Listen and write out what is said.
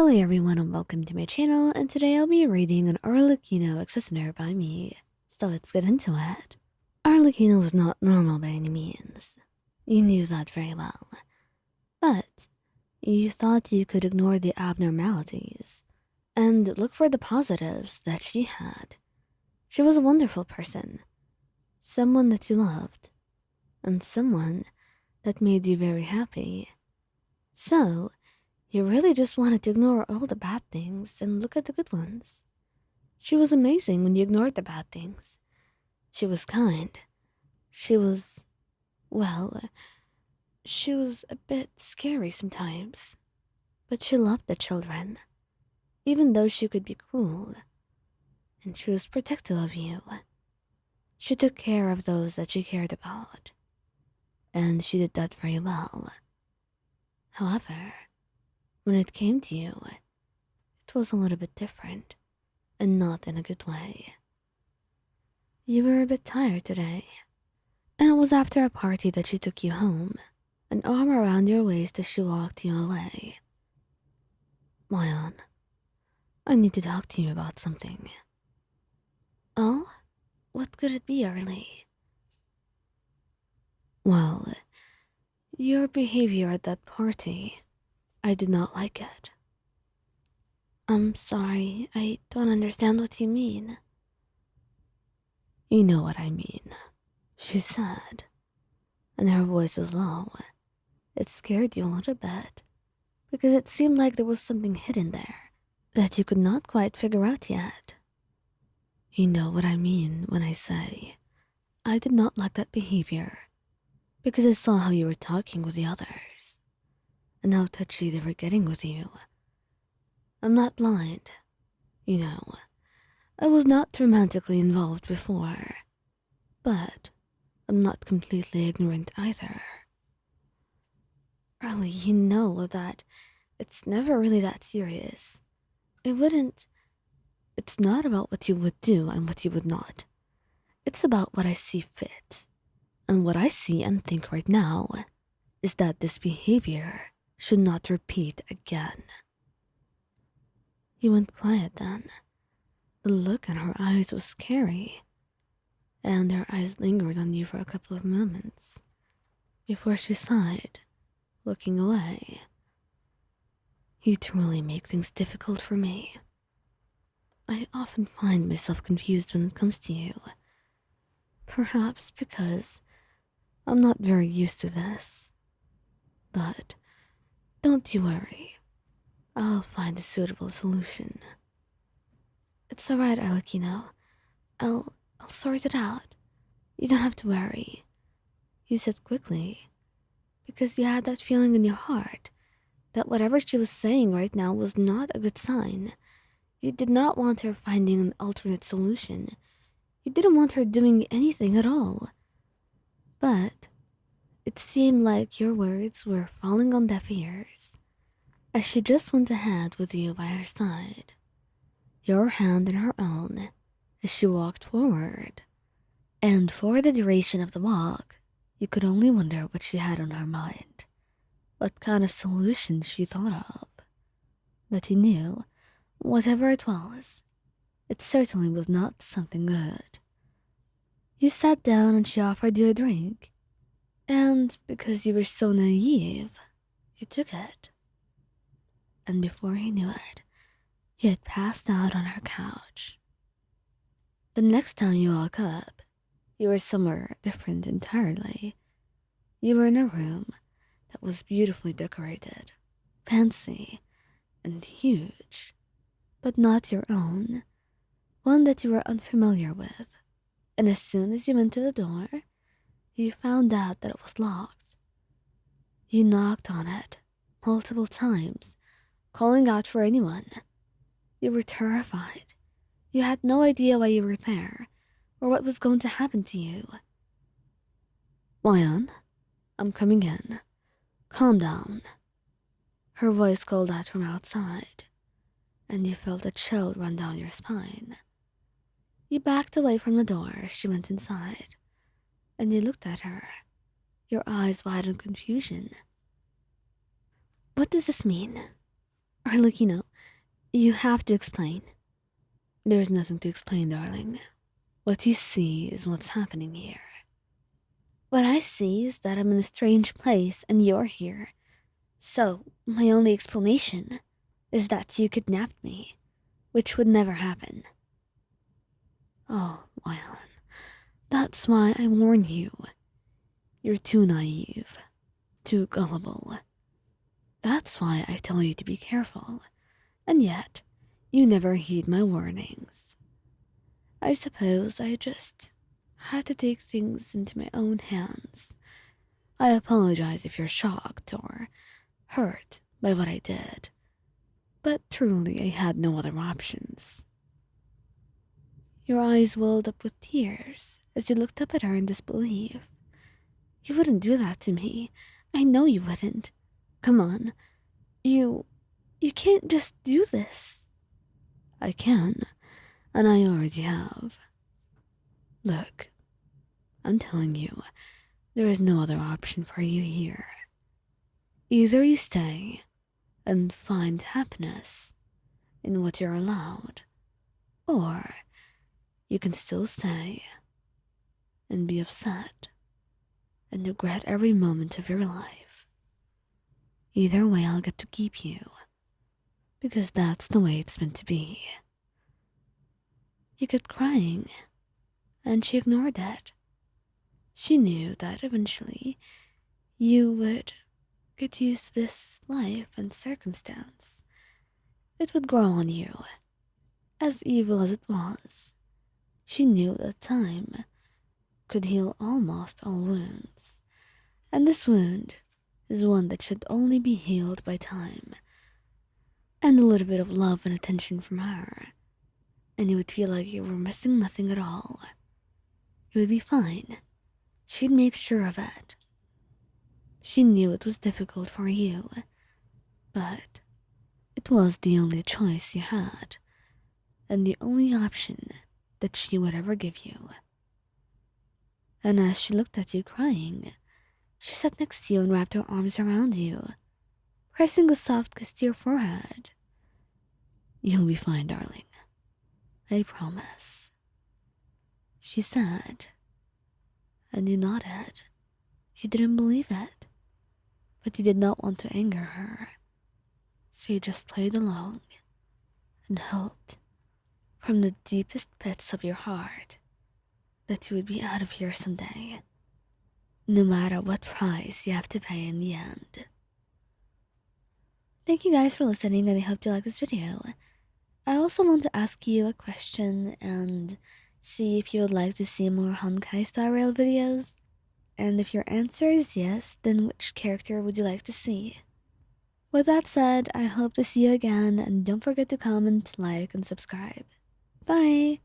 Hello everyone and welcome to my channel, and today I'll be reading an Arlecchino accessory by me. So let's get into it. Arlecchino was not normal by any means. You knew that very well. But you thought you could ignore the abnormalities and look for the positives that she had. She was a wonderful person, someone that you loved, and someone that made you very happy. So, you really just wanted to ignore all the bad things and look at the good ones. She was amazing when you ignored the bad things. She was kind. She was, well, she was a bit scary sometimes. But she loved the children, even though she could be cruel. And she was protective of you. She took care of those that she cared about. And she did that very well. However, when it came to you, it was a little bit different, and not in a good way. You were a bit tired today, and it was after a party that she took you home, an arm around your waist as she walked you away. Mayan, I need to talk to you about something. Oh? What could it be, Arlie? Well, your behavior at that party, I did not like it. I'm sorry, I don't understand what you mean. You know what I mean, she said, and her voice was low. It scared you a little bit, because it seemed like there was something hidden there that you could not quite figure out yet. You know what I mean when I say I did not like that behavior, because I saw how you were talking with the others, and how touchy they were getting with you. I'm not blind, you know. I was not romantically involved before, but I'm not completely ignorant either. Really, you know that it's never really that serious. It's not about what you would do and what you would not. It's about what I see fit. And what I see and think right now is that this behavior should not repeat again. He went quiet then. The look in her eyes was scary, and her eyes lingered on you for a couple of moments before she sighed, looking away. You truly make things difficult for me. I often find myself confused when it comes to you. Perhaps because I'm not very used to this. But don't you worry. I'll find a suitable solution. It's alright, Arlecchino. I'll sort it out. You don't have to worry. You said quickly, because you had that feeling in your heart that whatever she was saying right now was not a good sign. You did not want her finding an alternate solution. You didn't want her doing anything at all. But it seemed like your words were falling on deaf ears, as she just went ahead with you by her side, your hand in her own, as she walked forward. And for the duration of the walk, you could only wonder what she had on her mind, what kind of solution she thought of. But you knew, whatever it was, it certainly was not something good. You sat down and she offered you a drink, and because you were so naive, you took it. And before you knew it, you had passed out on her couch. The next time you woke up, you were somewhere different entirely. You were in a room that was beautifully decorated, fancy, and huge, but not your own, one that you were unfamiliar with. And as soon as you went to the door, you found out that it was locked. You knocked on it multiple times, calling out for anyone. You were terrified. You had no idea why you were there, or what was going to happen to you. Lion, I'm coming in. Calm down. Her voice called out from outside, and you felt a chill run down your spine. You backed away from the door as she went inside, and you looked at her, your eyes wide in confusion. What does this mean? Arlecchino, You have to explain. There's nothing to explain, darling. What you see is what's happening here. What I see is that I'm in a strange place and you're here. So, my only explanation is that you kidnapped me, which would never happen. Oh, Wylan, that's why I warn you. You're too naive, too gullible. That's why I tell you to be careful, and yet you never heed my warnings. I suppose I just had to take things into my own hands. I apologize if you're shocked or hurt by what I did, but truly I had no other options. Your eyes welled up with tears as you looked up at her in disbelief. You wouldn't do that to me. I know you wouldn't. Come on. You can't just do this. I can, and I already have. Look, I'm telling you, there is no other option for you here. Either you stay and find happiness in what you're allowed, or you can still stay and be upset and regret every moment of your life. Either way, I'll get to keep you, because that's the way it's meant to be. You kept crying, and she ignored it. She knew that eventually you would get used to this life and circumstance. It would grow on you, as evil as it was. She knew that time could heal almost all wounds, and this wound is one that should only be healed by time and a little bit of love and attention from her, and you would feel like you were missing nothing at all. You would be fine. She'd make sure of it. She knew it was difficult for you, but it was the only choice you had, and the only option that she would ever give you. And as she looked at you crying, she sat next to you and wrapped her arms around you, pressing a soft kiss to your forehead. You'll be fine, darling. I promise, she said, and you nodded. You didn't believe it, but you did not want to anger her, so you just played along and hoped from the deepest pits of your heart that you would be out of here someday, no matter what price you have to pay in the end. Thank you guys for listening, and I hope you like this video. I also want to ask you a question and see if you would like to see more Honkai Star Rail videos. And if your answer is yes, then which character would you like to see? With that said, I hope to see you again, and don't forget to comment, like, and subscribe. Bye!